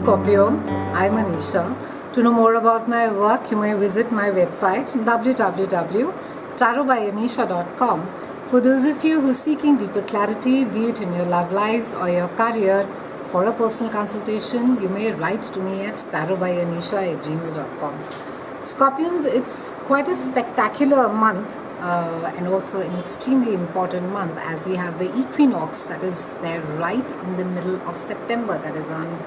Scorpio, I'm Anisha. To know more about my work, you may visit my website www.tarotbyanisha.com. For those of you who are seeking deeper clarity, be it in your love lives or your career, for a personal consultation, you may write to me at tarotbyanisha@gmail.com. Scorpions, it's quite a spectacular month and also an extremely important month as we have the equinox that is there right in the middle of September, that is on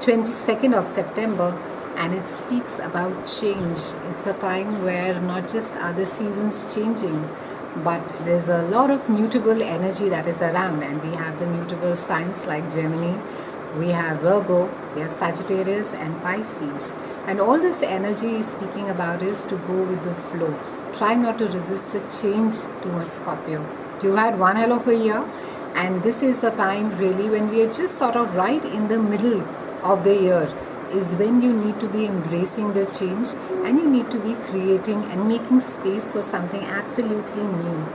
22nd of September, and it speaks about change. It's a time where not just are the seasons changing, but there's a lot of mutable energy that is around, and we have the mutable signs like Gemini, we have Virgo, we have Sagittarius and Pisces, and all this energy is speaking about is to go with the flow. Try not to resist the change too much, Scorpio. You had one hell of a year, and this is the time really when we are just sort of right in the middle of the year is when you need to be embracing the change, and you need to be creating and making space for something absolutely new.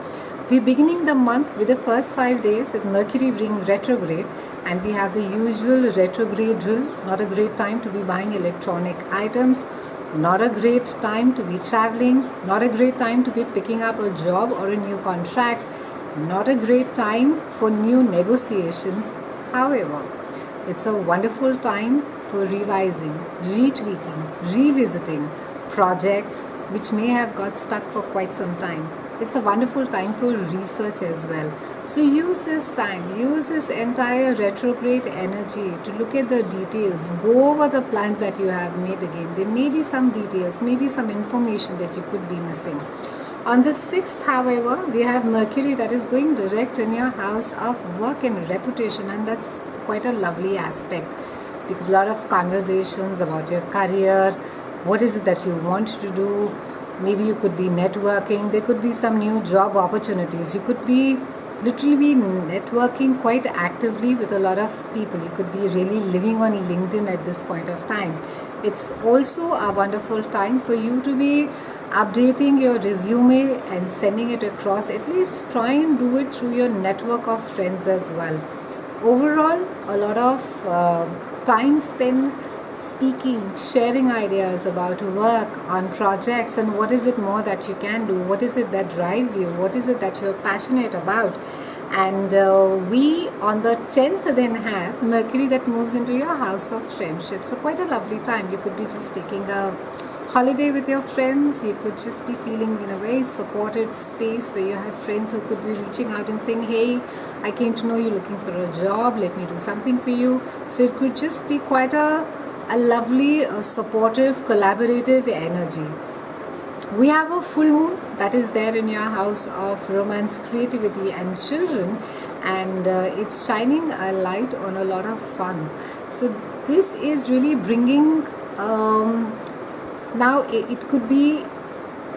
We're beginning the month with the first 5 days with Mercury being retrograde, and we have the usual retrograde drill. Not a great time to be buying electronic items, not a great time to be traveling, not a great time to be picking up a job or a new contract, not a great time for new negotiations. However, it's a wonderful time for revising, retweaking, revisiting projects which may have got stuck for quite some time. It's a wonderful time for research as well. So use this time, use this entire retrograde energy to look at the details, go over the plans that you have made again. There may be some details, maybe some information that you could be missing. On the 6th, however, we have Mercury that is going direct in your house of work and reputation, and that's quite a lovely aspect because a lot of conversations about your career, what is it that you want to do. Maybe you could be networking, there could be some new job opportunities, you could be literally networking quite actively with a lot of people. You could be really living on LinkedIn at this point of time. It's also a wonderful time for you to be updating your resume and sending it across. At least try and do it through your network of friends as well. Overall, a lot of time spent speaking, sharing ideas about work, on projects, and what is it more that you can do, what is it that drives you, what is it that you're passionate about. And we on the 10th then have Mercury that moves into your house of friendship. So quite a lovely time. You could be just taking a holiday with your friends. You could just be feeling in a very supported space where you have friends who could be reaching out and saying, hey, I came to know you're looking for a job, let me do something for you. So it could just be quite a lovely, supportive, collaborative energy. We have a full moon that is there in your house of romance, creativity and children, and it's shining a light on a lot of fun. So this is really bringing, now it could be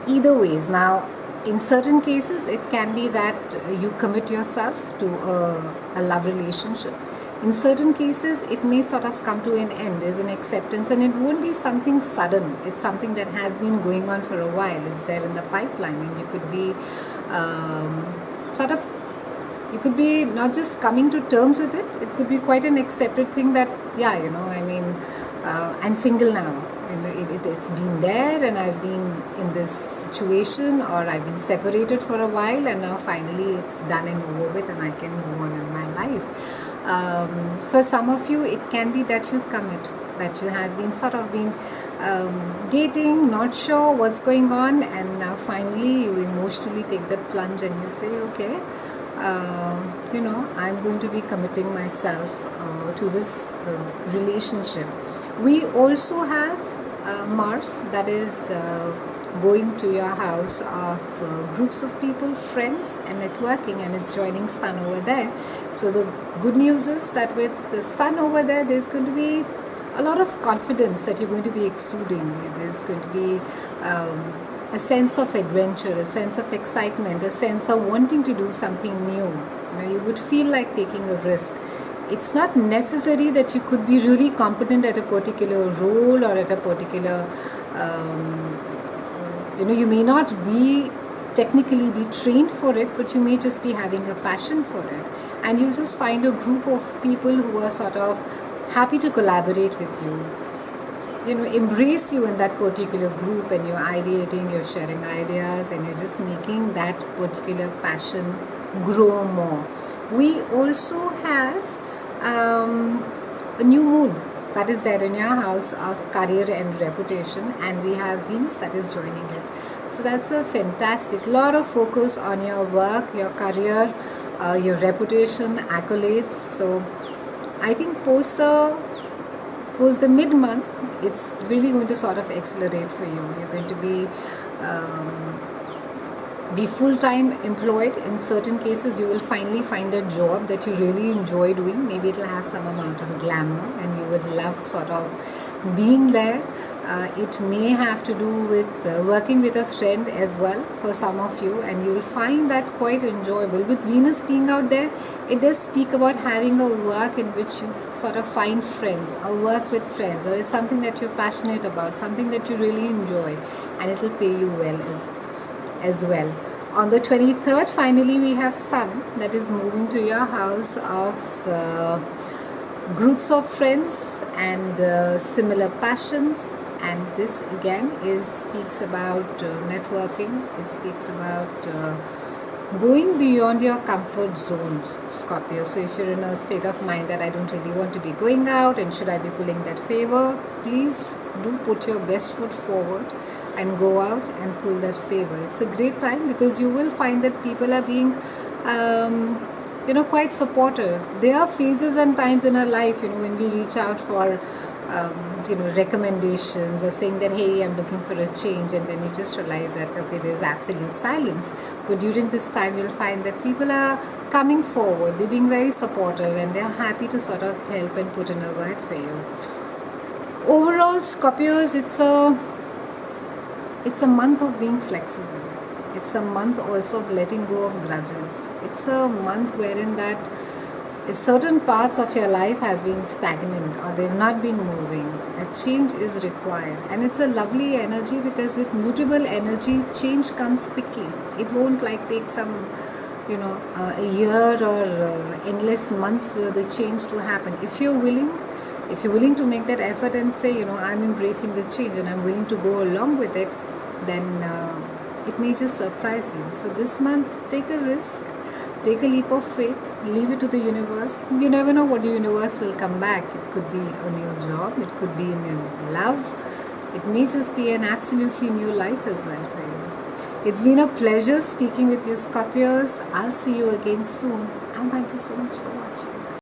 either ways. Now in certain cases it can be that you commit yourself to a love relationship. In certain cases, it may sort of come to an end. There's an acceptance, and it won't be something sudden. It's something that has been going on for a while. It's there in the pipeline, and you could be you could be not just coming to terms with it. It could be quite an accepted thing that, yeah, I'm single now. It's been there, and I've been in this situation, or I've been separated for a while, and now finally it's done and over with, and I can move on in my life. For some of you, it can be that you commit, that you have been dating, not sure what's going on, and now finally you emotionally take that plunge and you say, okay, I'm going to be committing myself to this relationship. We also have Mars that is going to your house of groups of people, friends and networking, and it's joining Sun over there. So the good news is that with the Sun over there, there's going to be a lot of confidence that you're going to be exuding. There's going to be a sense of adventure, a sense of excitement, a sense of wanting to do something new. You would feel like taking a risk. It's not necessary that you could be really competent at a particular role or at a particular you may not be technically be trained for it, but you may just be having a passion for it, and you just find a group of people who are sort of happy to collaborate with you, embrace you in that particular group, and you're ideating, you're sharing ideas, and you're just making that particular passion grow more. We also have a new moon that is there in your house of career and reputation, and we have Venus that is joining it. So that's a fantastic lot of focus on your work, your career, your reputation, accolades. So I think post the mid-month, it's really going to sort of accelerate for you. You're going to be full-time employed. In certain cases, you will finally find a job that you really enjoy doing. Maybe it'll have some amount of glamour and you would love sort of being there. It may have to do with working with a friend as well for some of you, and you will find that quite enjoyable. With Venus being out there, it does speak about having a work in which you sort of find friends or work with friends, or it's something that you're passionate about, something that you really enjoy, and it will pay you well as well. On the 23rd, finally, we have Sun that is moving to your house of groups of friends and similar passions. And this again speaks about networking. It speaks about going beyond your comfort zones, Scorpio. So if you're in a state of mind that I don't really want to be going out, and should I be pulling that favor, please do put your best foot forward and go out and pull that favor. It's a great time because you will find that people are being quite supportive. There are phases and times in our life, when we reach out for recommendations or saying that, hey, I'm looking for a change, and then you just realize that, okay, there's absolute silence. But during this time, you'll find that people are coming forward, they're being very supportive, and they're happy to sort of help and put in a word for you. Overall, Scorpios, it's a month of being flexible. It's a month also of letting go of grudges. It's a month wherein that if certain parts of your life has been stagnant or they've not been moving, a change is required. And it's a lovely energy because with mutable energy, change comes quickly. It won't take some, a year or endless months for the change to happen. If you're willing to make that effort and say, I'm embracing the change and I'm willing to go along with it, then it may just surprise you. So this month, take a risk. Take a leap of faith, leave it to the universe. You never know what the universe will come back. It could be a new job, it could be a new love, it may just be an absolutely new life as well for you. It's been a pleasure speaking with you, Scorpios. I'll see you again soon, and thank you so much for watching.